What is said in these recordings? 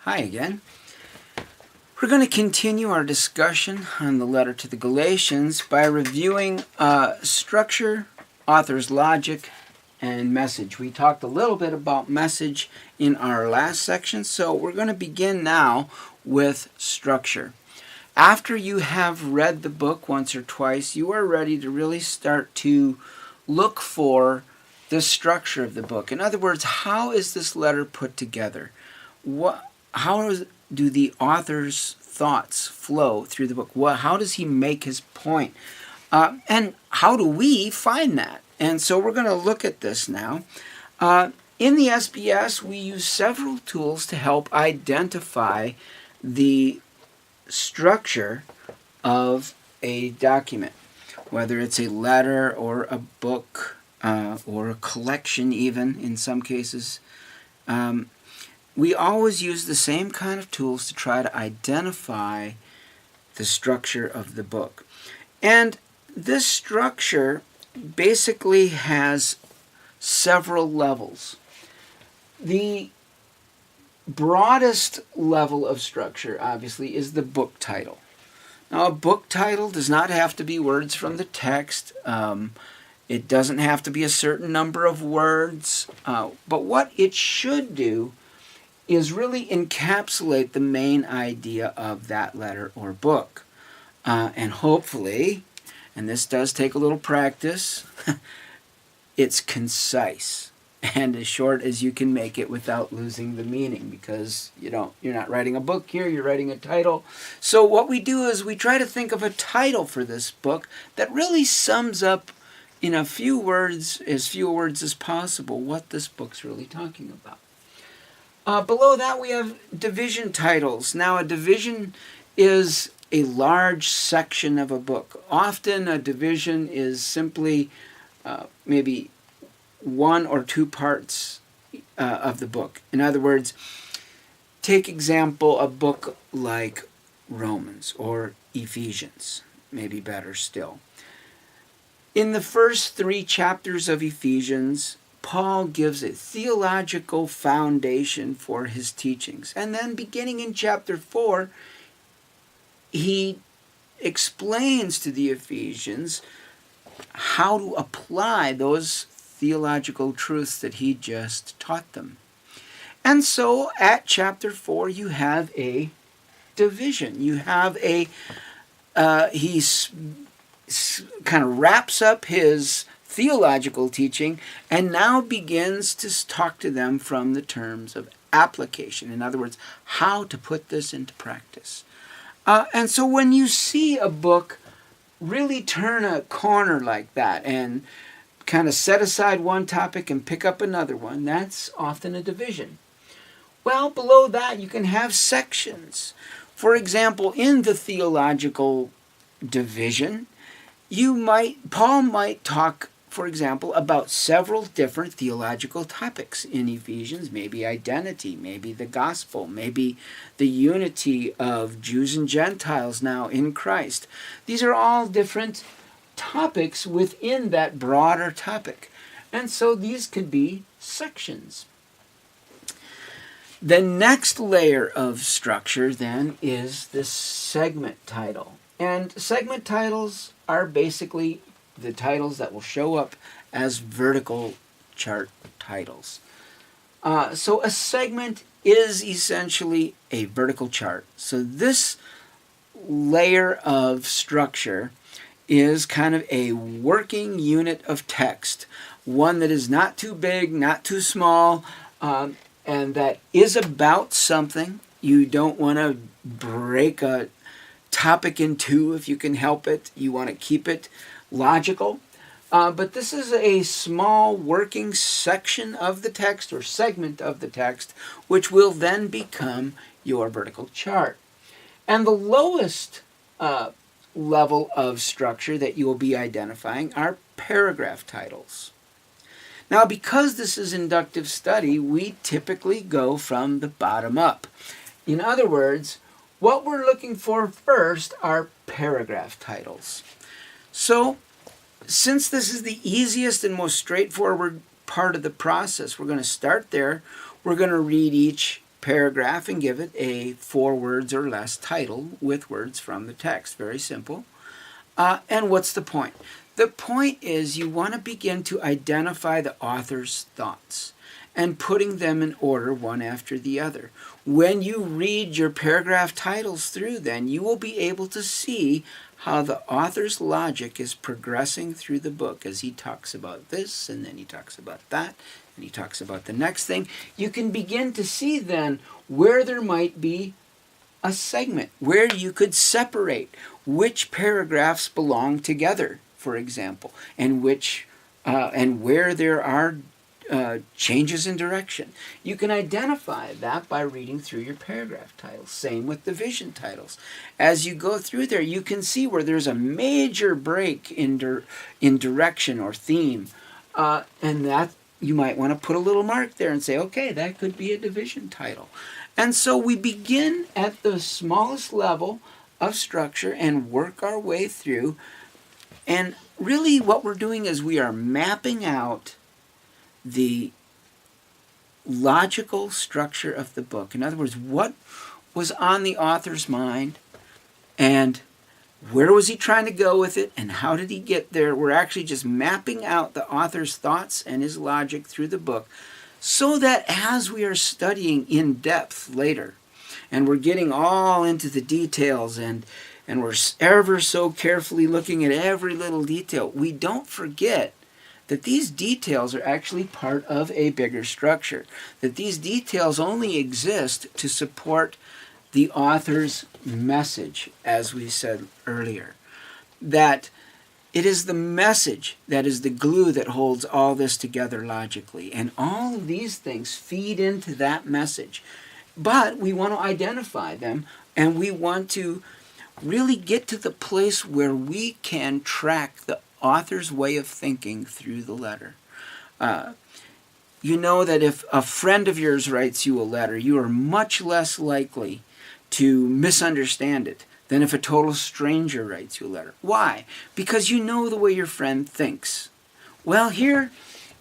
Hi again. We're going to continue our discussion on the letter to the Galatians by reviewing structure, author's logic, and message. We talked a little bit about message in our last section, so we're going to begin now with structure. After you have read the book once or twice, you are ready to really start to look for the structure of the book. In other words, how is this letter put together? How do the author's thoughts flow through the book? How does he make his point? And how do we find that? And so we're going to look at this now. In the SBS, we use several tools to help identify the structure of a document, whether it's a letter or a book or a collection even in some cases. We always use the same kind of tools to try to identify the structure of the book. And this structure basically has several levels. The broadest level of structure, obviously, is the book title. Now, a book title does not have to be words from the text. It doesn't have to be a certain number of words. But what it should do is really encapsulate the main idea of that letter or book. And hopefully, and this does take a little practice, it's concise and as short as you can make it without losing the meaning, because you're not writing a book here, you're writing a title. So what we do is we try to think of a title for this book that really sums up in a few words, as few words as possible, what this book's really talking about. Below that, we have division titles. Now, a division is a large section of a book. Often, a division is simply maybe one or two parts of the book. In other words, take example a book like Romans or Ephesians, maybe better still. In the first 3 chapters of Ephesians, Paul gives a theological foundation for his teachings. And then beginning in chapter 4, he explains to the Ephesians how to apply those theological truths that he just taught them. And so at chapter 4, you have a division. You have he kind of wraps up his theological teaching and now begins to talk to them from the terms of application. In other words, how to put this into practice. And so when you see a book really turn a corner like that and kind of set aside one topic and pick up another one, that's often a division. Well, below that you can have sections. For example, in the theological division, Paul might talk, for example, about several different theological topics in Ephesians, maybe identity, maybe the gospel, maybe the unity of Jews and Gentiles now in Christ. These are all different topics within that broader topic. And so these could be sections. The next layer of structure then is the segment title. And segment titles are basically the titles that will show up as vertical chart titles. So a segment is essentially a vertical chart. So this layer of structure is kind of a working unit of text, one that is not too big, not too small, and that is about something. You don't want to break a topic in two if you can help it. You want to keep it logical. But this is a small working section of the text or segment of the text, which will then become your vertical chart. And the lowest level of structure that you will be identifying are paragraph titles. Now, because this is inductive study, we typically go from the bottom up. In other words, what we're looking for first are paragraph titles. So, since this is the easiest and most straightforward part of the process, we're going to start there. We're going to read each paragraph and give it a 4 words or less title with words from the text. Very simple. And what's the point? The point is you want to begin to identify the author's thoughts and putting them in order one after the other. When you read your paragraph titles through, then you will be able to see how the author's logic is progressing through the book as he talks about this, and then he talks about that, and he talks about the next thing. You can begin to see then where there might be a segment, where you could separate which paragraphs belong together, for example, and which and where there are changes in direction. You can identify that by reading through your paragraph titles. Same with the vision titles. As you go through there, you can see where there's a major break in direction or theme, and that you might want to put a little mark there and say, okay, that could be a division title. And so we begin at the smallest level of structure and work our way through. And really what we're doing is we are mapping out the logical structure of the book. In other words, what was on the author's mind and where was he trying to go with it and how did he get there? We're actually just mapping out the author's thoughts and his logic through the book so that as we are studying in depth later and we're getting all into the details and we're ever so carefully looking at every little detail, we don't forget that these details are actually part of a bigger structure, that these details only exist to support the author's message, as we said earlier, that it is the message that is the glue that holds all this together logically, and all of these things feed into that message. But we want to identify them, and we want to really get to the place where we can track the author's way of thinking through the letter. You know that if a friend of yours writes you a letter, you are much less likely to misunderstand it than if a total stranger writes you a letter. Why? Because you know the way your friend thinks. Well, here,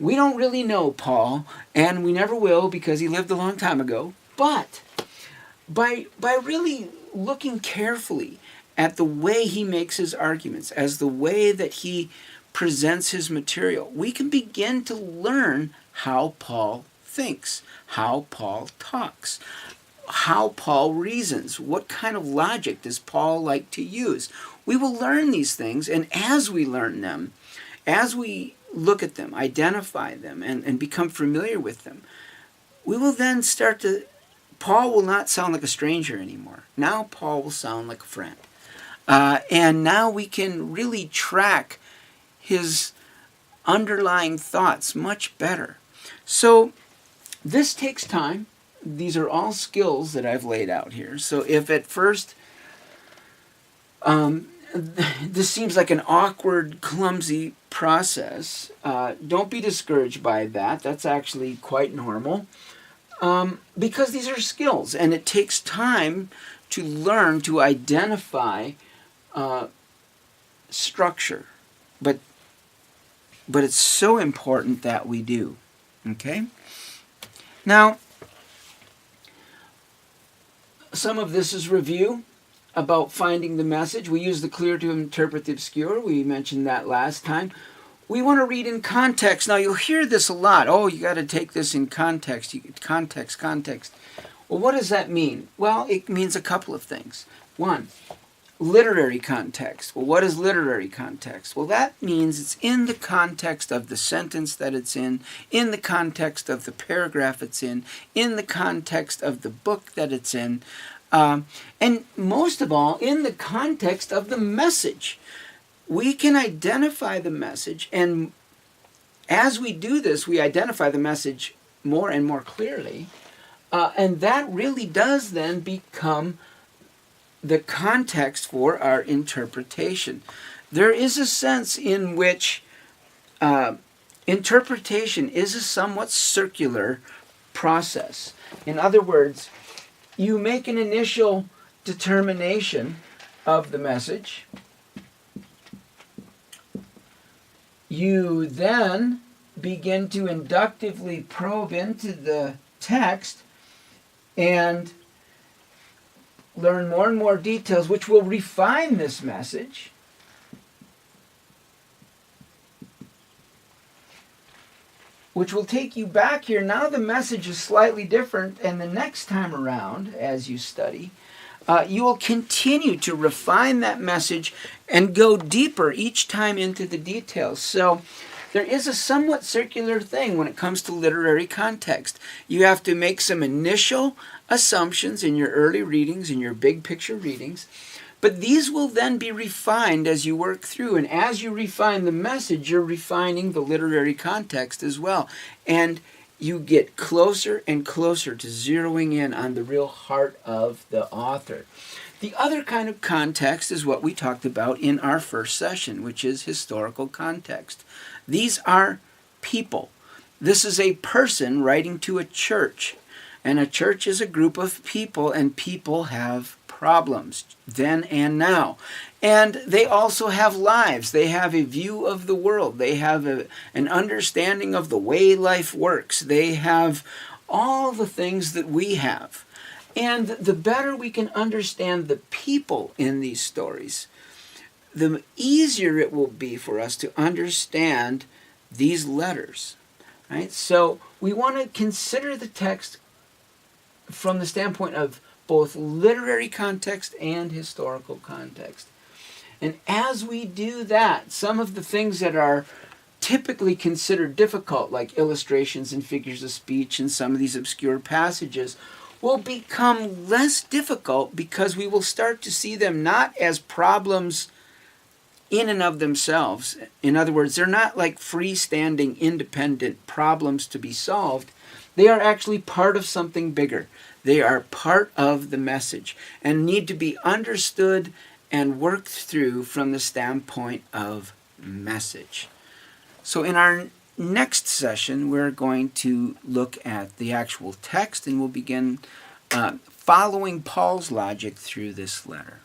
we don't really know Paul, and we never will because he lived a long time ago. But by really looking carefully at the way he makes his arguments, as the way that he presents his material, we can begin to learn how Paul thinks, how Paul talks, how Paul reasons, what kind of logic does Paul like to use. We will learn these things, and as we learn them, as we look at them, identify them, and become familiar with them, we will then start to, Paul will not sound like a stranger anymore. Now Paul will sound like a friend. And now we can really track his underlying thoughts much better. So this takes time. These are all skills that I've laid out here. So if at first this seems like an awkward, clumsy process, don't be discouraged by that. That's actually quite normal. Because these are skills, and it takes time to learn to identify structure, but it's so important that we do. Okay? Now, some of this is review about finding the message. We use the clear to interpret the obscure. We mentioned that last time. We want to read in context. Now, you'll hear this a lot. Oh, you got to take this in context. Context. Well, what does that mean? Well, it means a couple of things. One, literary context. Well, what is literary context? Well, that means it's in the context of the sentence that it's in the context of the paragraph it's in the context of the book that it's in, and most of all, in the context of the message. We can identify the message, and as we do this, we identify the message more and more clearly, and that really does then become the context for our interpretation. There is a sense in which interpretation is a somewhat circular process. In other words, you make an initial determination of the message. You then begin to inductively probe into the text, and learn more and more details which will refine this message. Which will take you back here. Now the message is slightly different, and the next time around, as you study, you will continue to refine that message and go deeper each time into the details. So there is a somewhat circular thing when it comes to literary context. You have to make some initial assumptions in your early readings, in your big picture readings, but these will then be refined as you work through. And as you refine the message, you're refining the literary context as well. And you get closer and closer to zeroing in on the real heart of the author. The other kind of context is what we talked about in our first session, which is historical context. These are people. This is a person writing to a church. And a church is a group of people, and people have problems then and now. And they also have lives. They have a view of the world. They have an understanding of the way life works. They have all the things that we have. And the better we can understand the people in these stories, the easier it will be for us to understand these letters. Right? So we want to consider the text from the standpoint of both literary context and historical context. And as we do that, some of the things that are typically considered difficult, like illustrations and figures of speech and some of these obscure passages, will become less difficult because we will start to see them not as problems in and of themselves. In other words, they're not like freestanding, independent problems to be solved. They are actually part of something bigger. They are part of the message and need to be understood and worked through from the standpoint of message. So in our next session, we're going to look at the actual text, and we'll begin following Paul's logic through this letter.